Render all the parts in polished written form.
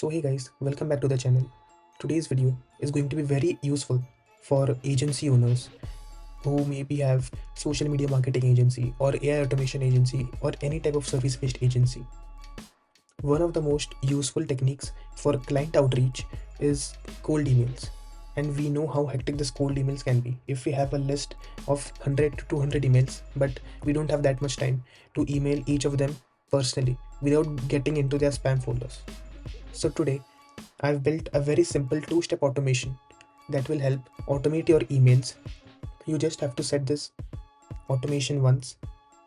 So hey guys, welcome back to the channel. Today's video is going to be very useful for agency owners who maybe have social media marketing agency or AI automation agency or any type of service based agency. One of the most useful techniques for client outreach is cold emails. And we know how hectic this cold emails can be. If we have a list of 100 to 200 emails, but we don't have that much time to email each of them personally without getting into their spam folders. So today I've built a very simple two-step automation that will help automate your emails. You just have to set this automation once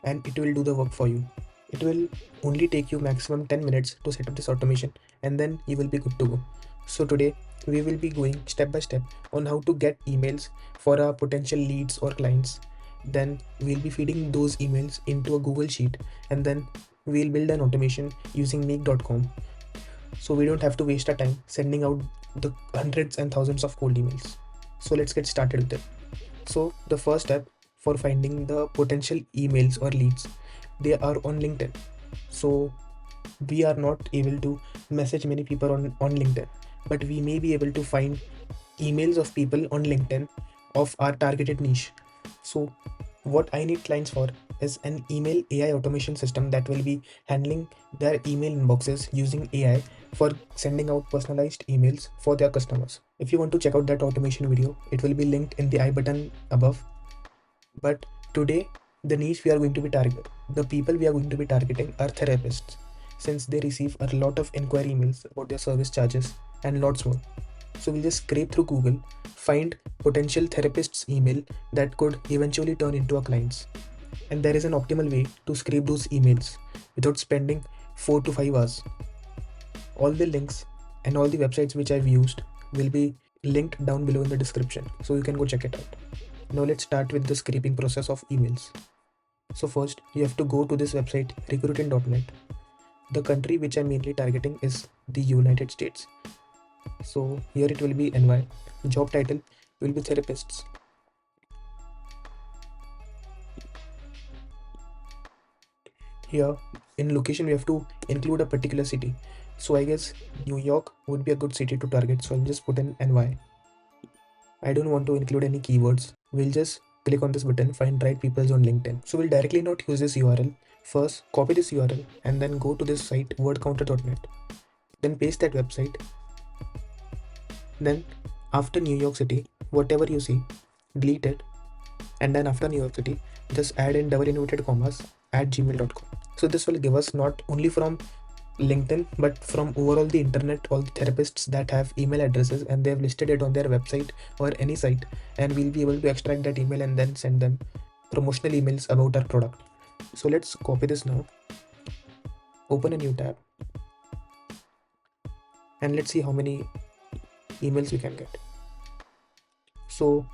and it will do the work for you. It will only take you maximum 10 minutes to set up this automation and then you will be good to go. So today we will be going step by step on how to get emails for our potential leads or clients. Then we'll be feeding those emails into a Google Sheet and then we'll build an automation using Meek.com so we don't have to waste our time sending out the hundreds and thousands of cold emails. So let's get started with it. So the first step for finding the potential emails or leads, they are on LinkedIn. So we are not able to message many people on LinkedIn, but we may be able to find emails of people on LinkedIn of our targeted niche. So what I need clients for is an email AI automation system that will be handling their email inboxes using AI for sending out personalized emails for their customers. If you want to check out that automation video, it will be linked in the I button above. But today, the niche we are going to be targeting, the people we are going to be targeting are therapists, since they receive a lot of inquiry emails about their service charges and lots more. So we'll just scrape through Google, find potential therapists' email that could eventually turn into our clients. And there is an optimal way to scrape those emails without spending 4 to 5 hours. All the links and all the websites which I've used will be linked down below in the description, so you can go check it out. Now let's start with the scraping process of emails. So first you have to go to this website recruiting.net. The country which I'm mainly targeting is the United States. So here it will be NY. Job title will be therapists. Here in location we have to include a particular city. So I guess New York would be a good city to target. So I'll just put in NY. I don't want to include any keywords. We'll just click on this button, find right peoples on LinkedIn. So we'll directly not use this URL. First, copy this URL and then go to this site wordcounter.net. Then paste that website. Then after New York City, whatever you see, delete it. And then after New York City, just add in double inverted commas at gmail.com. So this will give us not only from LinkedIn but from overall the internet, all the therapists that have email addresses and they have listed it on their website or any site, and we'll be able to extract that email and then send them promotional emails about our product. So let's copy this now, open a new tab, and let's see how many emails we can get. So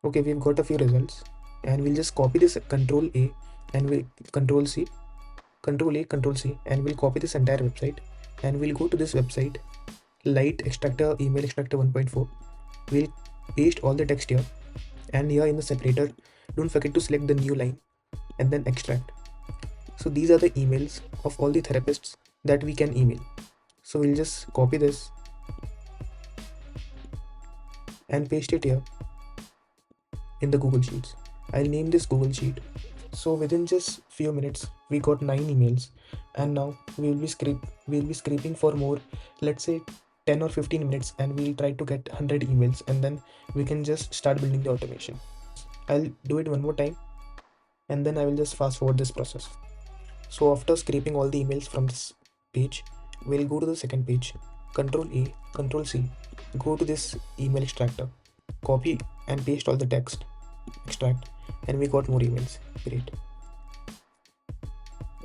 okay, we've got a few results, and we'll just copy this Control A and we Control C, Control A, Control C, and we'll copy this entire website and we'll go to this website, light extractor, email extractor 1.4. We'll paste all the text here, and here in the separator, don't forget to select the new line and then extract. So these are the emails of all the therapists that we can email. So we'll just copy this and paste it here in the Google Sheets. I'll name this Google Sheet. So within just few minutes, we got 9 emails, and now we'll be scraping for more. Let's say 10 or 15 minutes, and we'll try to get 100 emails, and then we can just start building the automation. I'll do it one more time, and then I will just fast forward this process. So after scraping all the emails from this page, we'll go to the second page. Control A, Control C, go to this email extractor, copy and paste all the text, extract, and we got more emails. Great.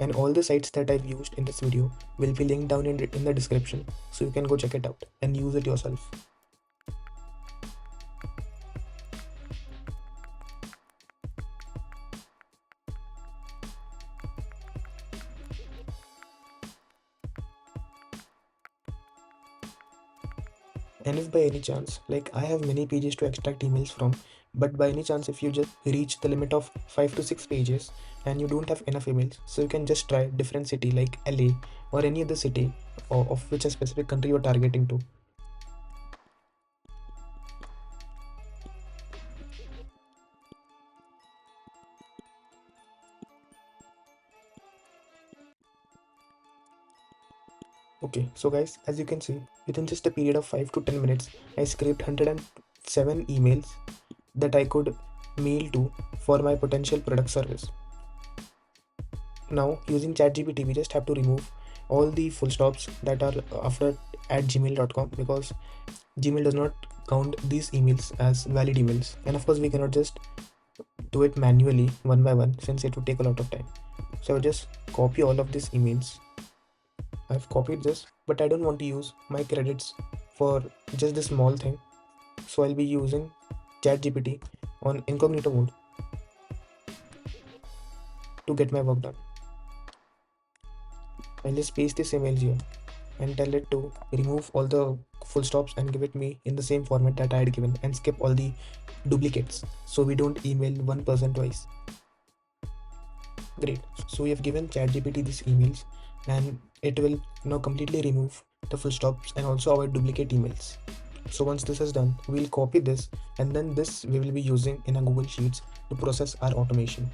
And all the sites that I've used in this video will be linked down in the description, so you can go check it out and use it yourself. And if by any chance, like I have many pages to extract emails from, But by any chance, if you just reach the limit of 5 to 6 pages and you don't have enough emails, so you can just try different city like LA or any other city, or of which a specific country you're targeting to. Okay, so guys, as you can see, within just a period of 5 to 10 minutes, I scraped 107 emails that I could mail to for my potential product service. Now, using ChatGPT, we just have to remove all the full stops that are after at gmail.com, because Gmail does not count these emails as valid emails. And of course, we cannot just do it manually one by one, since it would take a lot of time. So I'll just copy all of these emails. I've copied this, but I don't want to use my credits for just this small thing. So I'll be using ChatGPT on incognito mode to get my work done. I'll just paste this email here and tell it to remove all the full stops and give it me in the same format that I had given, and skip all the duplicates so we don't email one person twice. Great. So we have given ChatGPT these emails, and it will now completely remove the full stops and also avoid duplicate emails. So once this is done, we'll copy this, and then this we will be using in a Google Sheets to process our automation.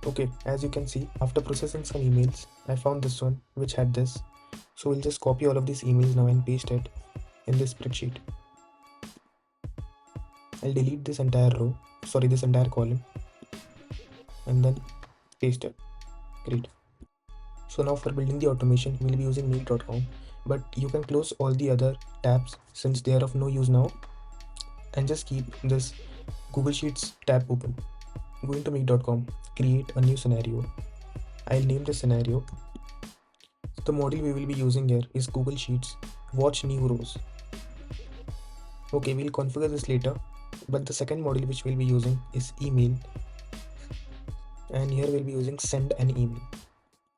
Okay, as you can see, after processing some emails, I found this one which had this. So we'll just copy all of these emails now and paste it in this spreadsheet. I'll delete this entire row, this entire column, and then paste it. Great. So now for building the automation, we'll be using mail.com, but you can close all the other tabs since they are of no use now, and just keep this Google Sheets tab open. Go into mail.com, create a new scenario. I'll name the scenario. The model we will be using here is Google Sheets Watch New Rows. Okay, we'll configure this later, but the second model which we'll be using is email, and here we'll be using send an email.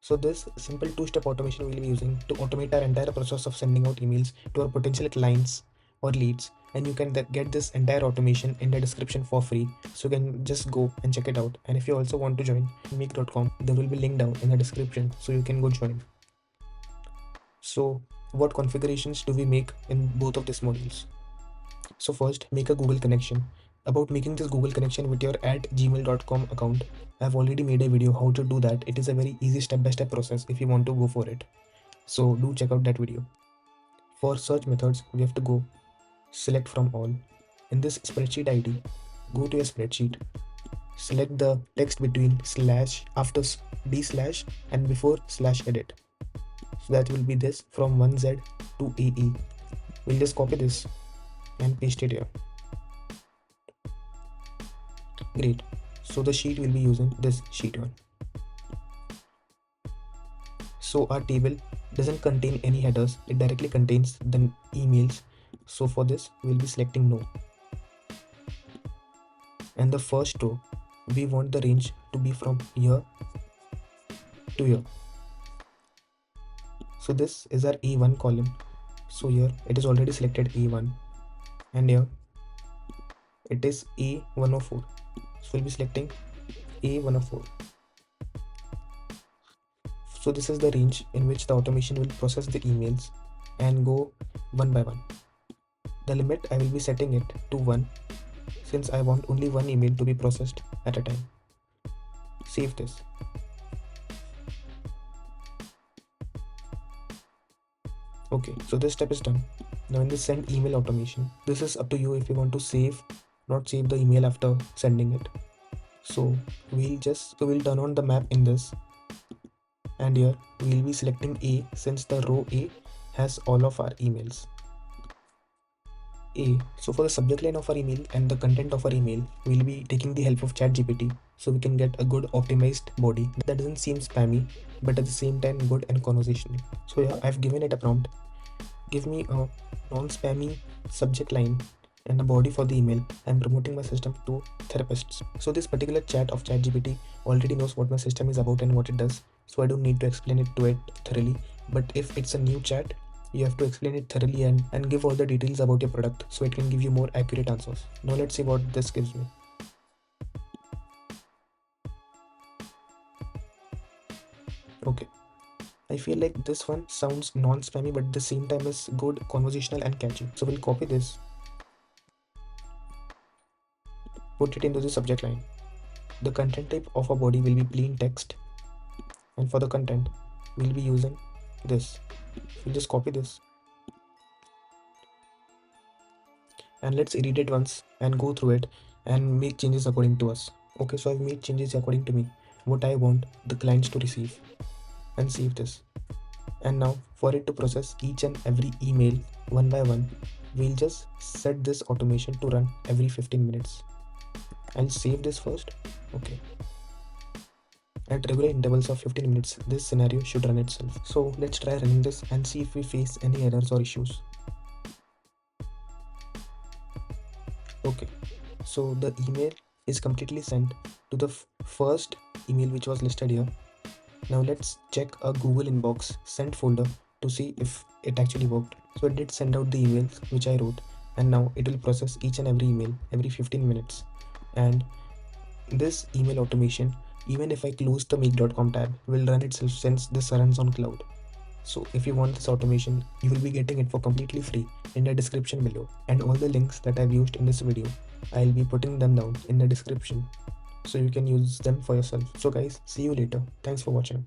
So this simple two-step automation we'll be using to automate our entire process of sending out emails to our potential clients or leads, and you can get this entire automation in the description for free, so you can just go and check it out. And if you also want to join make.com, there will be link down in the description, so you can go join. So what configurations do we make in both of these modules? So first, make a Google connection. About making this Google connection with your @gmail.com account, I've already made a video how to do that. It is a very easy step-by-step process if you want to go for it. So do check out that video. For search methods, we have to go select from all. In this spreadsheet ID, go to your spreadsheet, select the text between slash, after d slash, and before slash edit. So that will be this from 1Z to AE. We'll just copy this and paste it here. Great. So the sheet will be using this sheet one. So our table doesn't contain any headers, it directly contains the emails. So for this, we'll be selecting no. And the first row, we want the range to be from here to here. So this is our A1 column. So here it is already selected A1, and here it is A104. So we'll be selecting A104. So this is the range in which the automation will process the emails and go one by one. The limit I will be setting it to 1, since I want only one email to be processed at a time. Save this. Okay, so this step is done. Now in the send email automation, this is up to you if you want to save, not save the email after sending it. So we'll turn on the map in this, and here we'll be selecting A, since the row A has all of our emails. A. So for the subject line of our email and the content of our email, we'll be taking the help of ChatGPT, so we can get a good optimized body that doesn't seem spammy, but at the same time good and conversational. So yeah, I've given it a prompt. Give me a non-spammy subject line and a body for the email. I'm promoting my system to therapists. So this particular chat of ChatGPT already knows what my system is about and what it does, so I don't need to explain it to it thoroughly. But if it's a new chat, You have to explain it thoroughly and give all the details about your product so it can give you more accurate answers. Now let's see what this gives me. Okay, I feel like this one sounds non-spammy but at the same time is good, conversational and catchy. So we'll copy this, put it into the subject line. The content type of our body will be plain text, and for the content we'll be using this. We'll just copy this and let's read it once and go through it and make changes according to us. Okay, so I've made changes according to me, what I want the clients to receive, and save this. And now for it to process each and every email one by one, we'll just set this automation to run every 15 minutes. I'll save this first. Okay. At regular intervals of 15 minutes, this scenario should run itself. So let's try running this and see if we face any errors or issues. Okay, so the email is completely sent to the first email which was listed here. Now let's check a Google inbox sent folder to see if it actually worked. So it did send out the emails which I wrote, and now it will process each and every email every 15 minutes. And this email automation, even if I close the make.com tab, will run itself since this runs on cloud. So if you want this automation, you will be getting it for completely free in the description below, and all the links that I've used in this video, I'll be putting them down in the description so you can use them for yourself. So guys, see you later. Thanks for watching.